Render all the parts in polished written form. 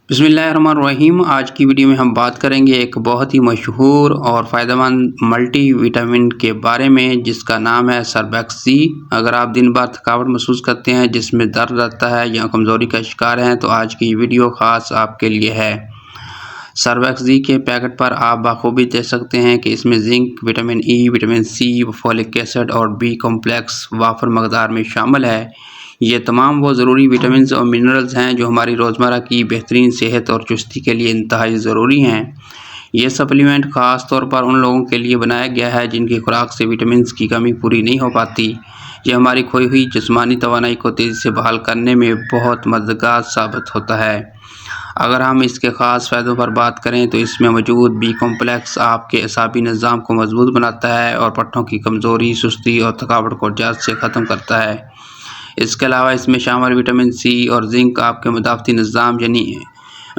बिस्मिल्लाहिर्रहमानिर्रहीम। आज की वीडियो में हम बात करेंगे एक बहुत ही मशहूर और फ़ायदेमंद मल्टी विटामिन के बारे में, जिसका नाम है सर्बैक्सी। अगर आप दिन भर थकावट महसूस करते हैं, जिसमें दर्द रहता है या कमज़ोरी का शिकार हैं, तो आज की वीडियो ख़ास आपके लिए है। सर्बैक्सी के पैकेट पर आप बाखूबी देख सकते हैं कि इसमें zinc, vitamin E, vitamin C, folic acid और बी कॉम्प्लेक्स वाफर मकदार में शामिल है। ये तमाम वो ज़रूरी विटामिन और मिनरल्स हैं जो हमारी रोज़मर्रा की बेहतरीन सेहत और चुस्ती के लिए इंतहाई ज़रूरी हैं। ये सप्लीमेंट ख़ास तौर पर उन लोगों के लिए बनाया गया है जिनकी खुराक से विटामिन की कमी पूरी नहीं हो पाती। ये हमारी खोई हुई जिस्मानी तवानाई को तेज़ी से बहाल करने में बहुत मददगार साबित होता है। अगर हम इसके ख़ास फ़ायदों पर बात करें तो इसमें मौजूद बी कॉम्प्लेक्स आपके असाबी निज़ाम को मजबूत बनाता है और पट्टों की कमज़ोरी, सुस्ती और थकावट को जड़ से ख़त्म करता है। इसके अलावा इसमें शामिल विटामिन सी और जिंक आपके मुदाफ़ती निज़ाम यानी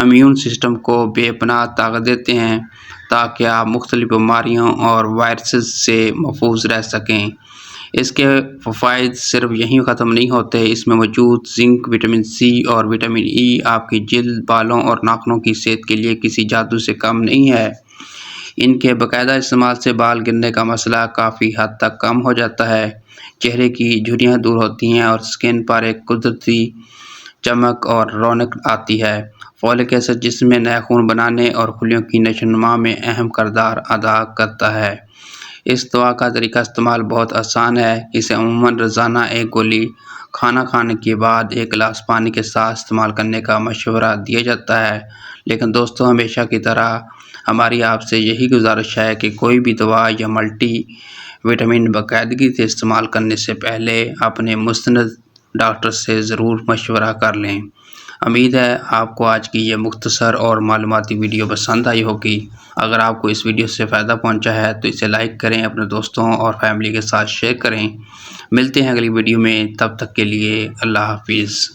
इम्यून सिस्टम को बेपनाह ताकत देते हैं, ताकि आप मुख्तलिफ़ बीमारियों और वायरसेस से महफूज रह सकें। इसके फ़वाइद सिर्फ यहीं ख़त्म नहीं होते। इसमें मौजूद जिंक, विटामिन सी और विटामिन ई आपकी जिल्द, बालों और नाखूनों की सेहत के लिए किसी जादू से कम नहीं है। इनके बाकायदा इस्तेमाल से बाल गिरने का मसला काफ़ी हद तक कम हो जाता है, चेहरे की झुर्रियाँ दूर होती हैं और स्किन पर एक कुदरती चमक और रौनक आती है। फोलिक एसिड जिस्म में नया खून बनाने और खुलियों की नशोनुमा में अहम किरदार अदा करता है। इस दवा का तरीका इस्तेमाल बहुत आसान है। इसे अमूमन रोज़ाना एक गोली खाना खाने के बाद एक गिलास पानी के साथ इस्तेमाल करने का मशवरा दिया जाता है। लेकिन दोस्तों, हमेशा की तरह हमारी आपसे यही गुजारिश है कि कोई भी दवा या मल्टी विटामिन बाकायदगी से इस्तेमाल करने से पहले अपने मुस्तनद डॉक्टर से ज़रूर मशवरा कर लें। उम्मीद है आपको आज की ये मुख्तसर और मालूमाती वीडियो पसंद आई होगी। अगर आपको इस वीडियो से फ़ायदा पहुंचा है तो इसे लाइक करें, अपने दोस्तों और फैमिली के साथ शेयर करें। मिलते हैं अगली वीडियो में, तब तक के लिए अल्लाह हाफिज़।